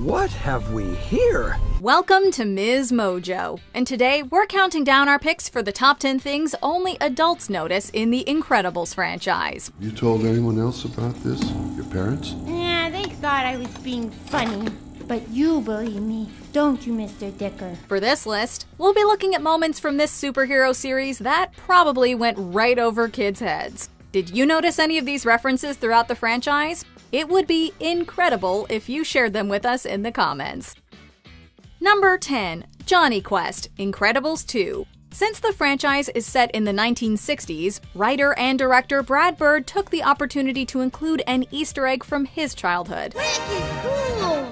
What have we here? Welcome to Ms. Mojo, and today we're counting down our picks for the top 10 things only adults notice in the Incredibles franchise. You told anyone else about this? Your parents? Yeah, they thought I was being funny. But you believe me, don't you, Mr. Dicker? For this list, we'll be looking at moments from this superhero series that probably went right over kids' heads. Did you notice any of these references throughout the franchise? It would be incredible if you shared them with us in the comments. Number 10. Johnny Quest, Incredibles 2. Since the franchise is set in the 1960s, writer and director Brad Bird took the opportunity to include an Easter egg from his childhood. Wicked cool!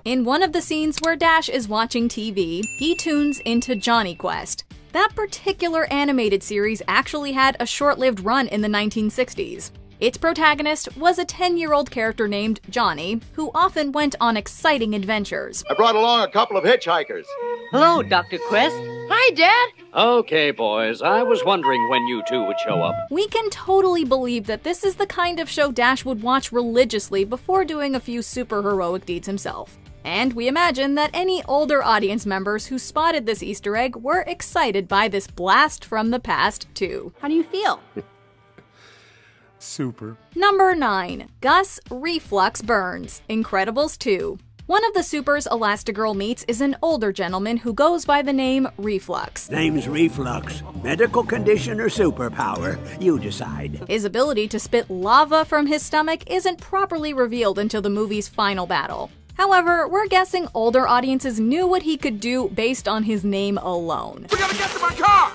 In one of the scenes where Dash is watching TV, he tunes into Johnny Quest. That particular animated series actually had a short-lived run in the 1960s. Its protagonist was a 10-year-old character named Johnny, who often went on exciting adventures. I brought along a couple of hitchhikers. Hello, Dr. Quest. Hi, Dad! Okay, boys, I was wondering when you two would show up. We can totally believe that this is the kind of show Dash would watch religiously before doing a few superheroic deeds himself. And we imagine that any older audience members who spotted this Easter egg were excited by this blast from the past, too. How do you feel? Super. Number 9. Gus Reflux Burns, Incredibles 2. One of the supers Elastigirl meets is an older gentleman who goes by the name Reflux. Name's Reflux. Medical condition or superpower, you decide. His ability to spit lava from his stomach isn't properly revealed until the movie's final battle. However, we're guessing older audiences knew what he could do based on his name alone. We gotta get to my car!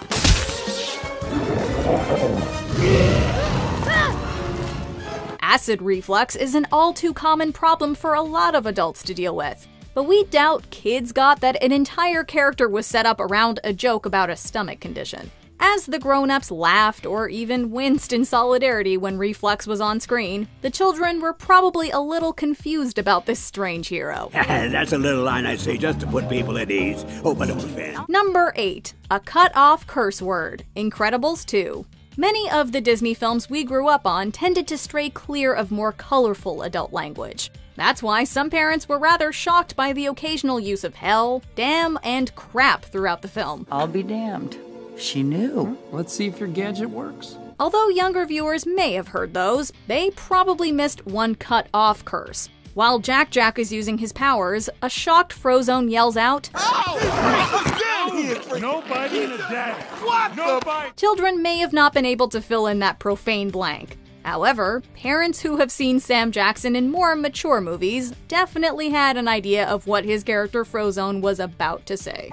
Acid reflux is an all-too-common problem for a lot of adults to deal with. But we doubt kids got that an entire character was set up around a joke about a stomach condition. As the grown-ups laughed or even winced in solidarity when Reflux was on screen, the children were probably a little confused about this strange hero. That's a little line I say just to put people at ease. Oh, but don't offend. Number 8. A cut-off curse word, Incredibles 2. Many of the Disney films we grew up on tended to stray clear of more colorful adult language. That's why some parents were rather shocked by the occasional use of hell, damn, and crap throughout the film. I'll be damned. She knew. Let's see if your gadget works. Although younger viewers may have heard those, they probably missed one cut-off curse. While Jack is using his powers, a shocked Frozone yells out, No biting a day. What? No bite. Children may have not been able to fill in that profane blank. However, parents who have seen Sam Jackson in more mature movies definitely had an idea of what his character Frozone was about to say.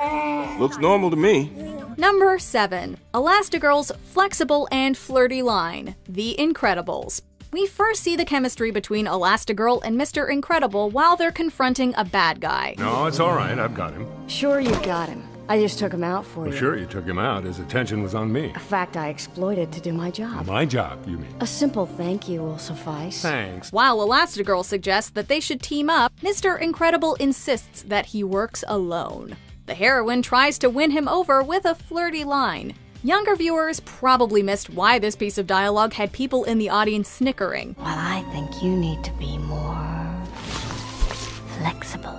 Looks normal to me. Number 7. Elastigirl's flexible and flirty line, The Incredibles. We first see the chemistry between Elastigirl and Mr. Incredible while they're confronting a bad guy. No, it's all right. I've got him. Sure you got him. I just took him out for you. Sure, you took him out. His attention was on me. A fact I exploited to do my job. My job, you mean? A simple thank you will suffice. Thanks. While Elastigirl suggests that they should team up, Mr. Incredible insists that he works alone. The heroine tries to win him over with a flirty line. Younger viewers probably missed why this piece of dialogue had people in the audience snickering. Well, I think you need to be more flexible.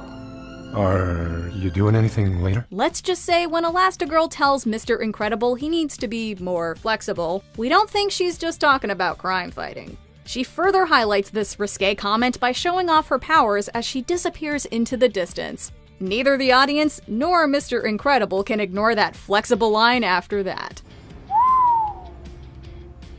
Are you doing anything later? Let's just say when Elastigirl tells Mr. Incredible he needs to be more flexible, we don't think she's just talking about crime fighting. She further highlights this risque comment by showing off her powers as she disappears into the distance. Neither the audience nor Mr. Incredible can ignore that flexible line after that.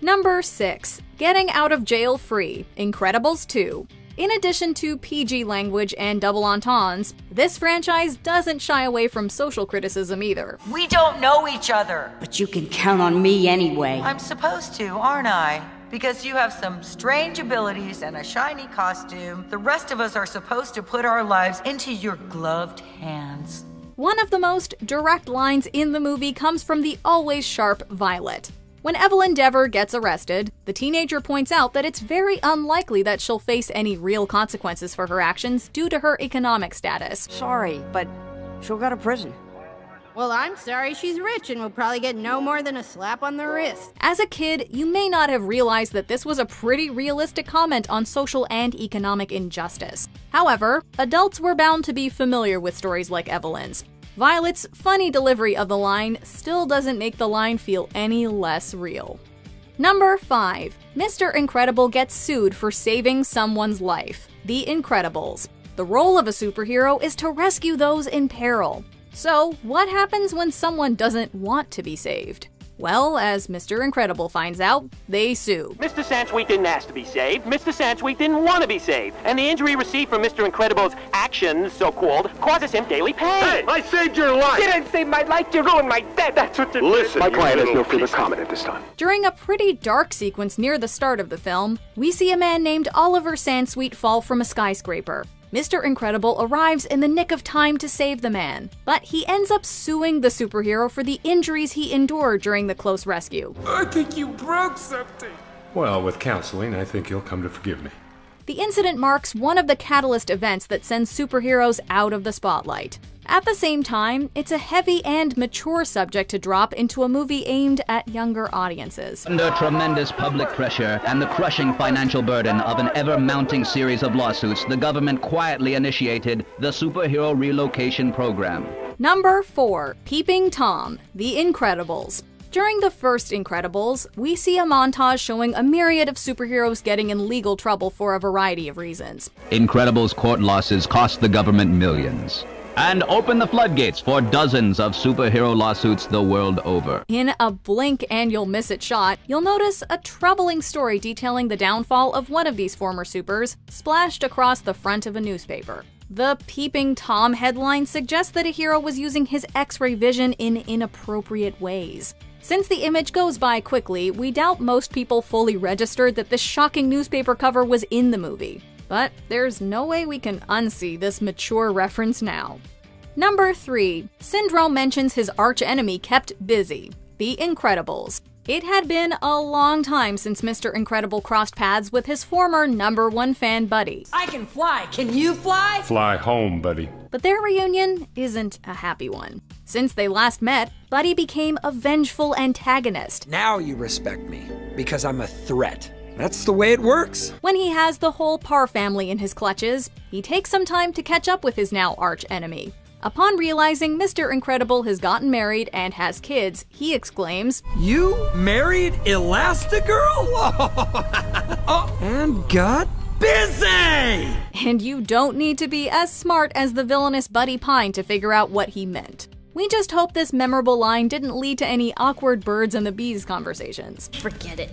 Number 6. Getting out of jail free, Incredibles 2. In addition to PG language and double entendres, this franchise doesn't shy away from social criticism either. We don't know each other. But you can count on me anyway. I'm supposed to, aren't I? Because you have some strange abilities and a shiny costume, the rest of us are supposed to put our lives into your gloved hands. One of the most direct lines in the movie comes from the always sharp Violet. When Evelyn Dever gets arrested, the teenager points out that it's very unlikely that she'll face any real consequences for her actions due to her economic status. Sorry, but she'll go to prison. Well, I'm sorry, she's rich and will probably get no more than a slap on the wrist. As a kid, you may not have realized that this was a pretty realistic comment on social and economic injustice. However, adults were bound to be familiar with stories like Evelyn's. Violet's funny delivery of the line still doesn't make the line feel any less real. Number 5. Mr. Incredible gets sued for saving someone's life. The Incredibles. The role of a superhero is to rescue those in peril. So, what happens when someone doesn't want to be saved? Well, as Mr. Incredible finds out, they sue. Mr. Sansweet didn't ask to be saved. Mr. Sansweet didn't want to be saved. And the injury received from Mr. Incredible's actions, so-called, causes him daily pain. Hey, I saved your life! You didn't save my life, you ruined my death. That's what you did. Listen, My you client has little no further piece of- comment at this time. During a pretty dark sequence near the start of the film, we see a man named Oliver Sansweet fall from a skyscraper. Mr. Incredible arrives in the nick of time to save the man, but he ends up suing the superhero for the injuries he endured during the close rescue. I think you broke something. Well, with counseling, I think you'll come to forgive me. The incident marks one of the catalyst events that sends superheroes out of the spotlight. At the same time, it's a heavy and mature subject to drop into a movie aimed at younger audiences. Under tremendous public pressure and the crushing financial burden of an ever-mounting series of lawsuits, the government quietly initiated the Superhero Relocation Program. Number 4. Peeping Tom, The Incredibles. During the first Incredibles, we see a montage showing a myriad of superheroes getting in legal trouble for a variety of reasons. Incredibles' court losses cost the government millions and opened the floodgates for dozens of superhero lawsuits the world over. In a blink and you'll miss it shot, you'll notice a troubling story detailing the downfall of one of these former supers splashed across the front of a newspaper. The Peeping Tom headline suggests that a hero was using his X-ray vision in inappropriate ways. Since the image goes by quickly, we doubt most people fully registered that this shocking newspaper cover was in the movie. But there's no way we can unsee this mature reference now. Number 3. Syndrome mentions his archenemy kept busy, The Incredibles. It had been a long time since Mr. Incredible crossed paths with his former #1 fan buddy. I can fly. Can you fly? Fly home, buddy. But their reunion isn't a happy one. Since they last met, Buddy became a vengeful antagonist. Now you respect me, because I'm a threat. That's the way it works. When he has the whole Parr family in his clutches, he takes some time to catch up with his now arch-enemy. Upon realizing Mr. Incredible has gotten married and has kids, he exclaims, "You married Elastigirl? Oh, and got busy!" And you don't need to be as smart as the villainous Buddy Pine to figure out what he meant. We just hope this memorable line didn't lead to any awkward birds and the bees conversations. Forget it.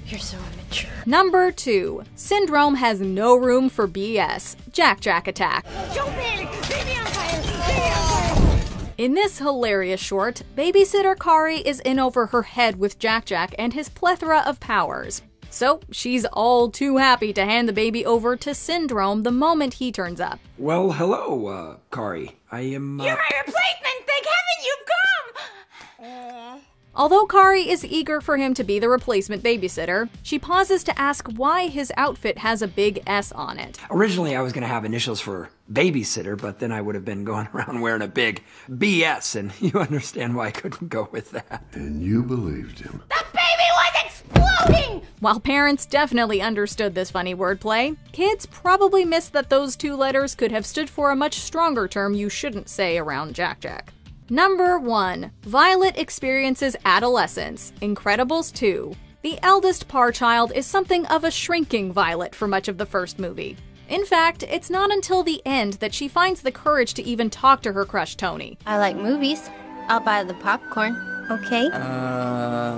You're so immature. Number 2. Syndrome has no room for BS. Jack Jack Attack. Don't panic! Baby on fire! In this hilarious short, babysitter Kari is in over her head with Jack Jack and his plethora of powers. So she's all too happy to hand the baby over to Syndrome the moment he turns up. Well, hello, Kari. I am, You're my replacement! Thank heaven you've come! Although Kari is eager for him to be the replacement babysitter, she pauses to ask why his outfit has a big S on it. Originally, I was going to have initials for babysitter, but then I would have been going around wearing a big BS, and you understand why I couldn't go with that. And you believed him. The baby was exploding! While parents definitely understood this funny wordplay, kids probably missed that those 2 letters could have stood for a much stronger term you shouldn't say around Jack Jack. Number 1. Violet experiences adolescence, Incredibles 2. The eldest Parr child is something of a shrinking Violet for much of the first movie. In fact, it's not until the end that she finds the courage to even talk to her crush Tony. I like movies. I'll buy the popcorn, okay?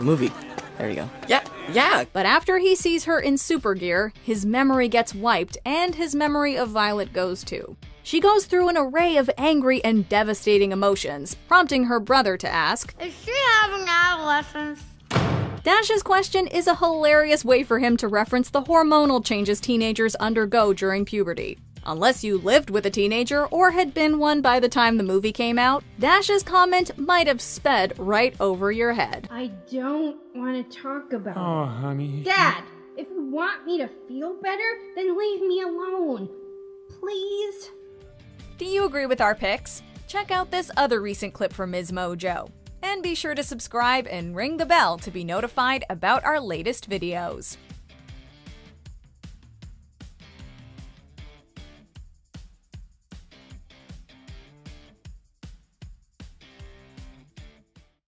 Movie. There you go. Yeah! But after he sees her in super gear, his memory gets wiped and his memory of Violet goes too. She goes through an array of angry and devastating emotions, prompting her brother to ask, Is she having adolescence? Dash's question is a hilarious way for him to reference the hormonal changes teenagers undergo during puberty. Unless you lived with a teenager or had been one by the time the movie came out, Dash's comment might have sped right over your head. I don't want to talk about it. Oh, honey. Dad, if you want me to feel better, then leave me alone. Please? Do you agree with our picks? check out this other recent clip from Ms. Mojo. And be sure to subscribe and ring the bell to be notified about our latest videos.